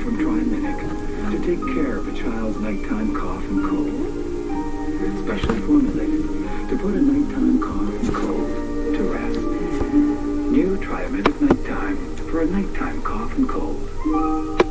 from Triaminic to take care of a child's nighttime cough and cold. Specially formulated to put a nighttime cough and cold to rest. New Triaminic Nighttime for a nighttime cough and cold.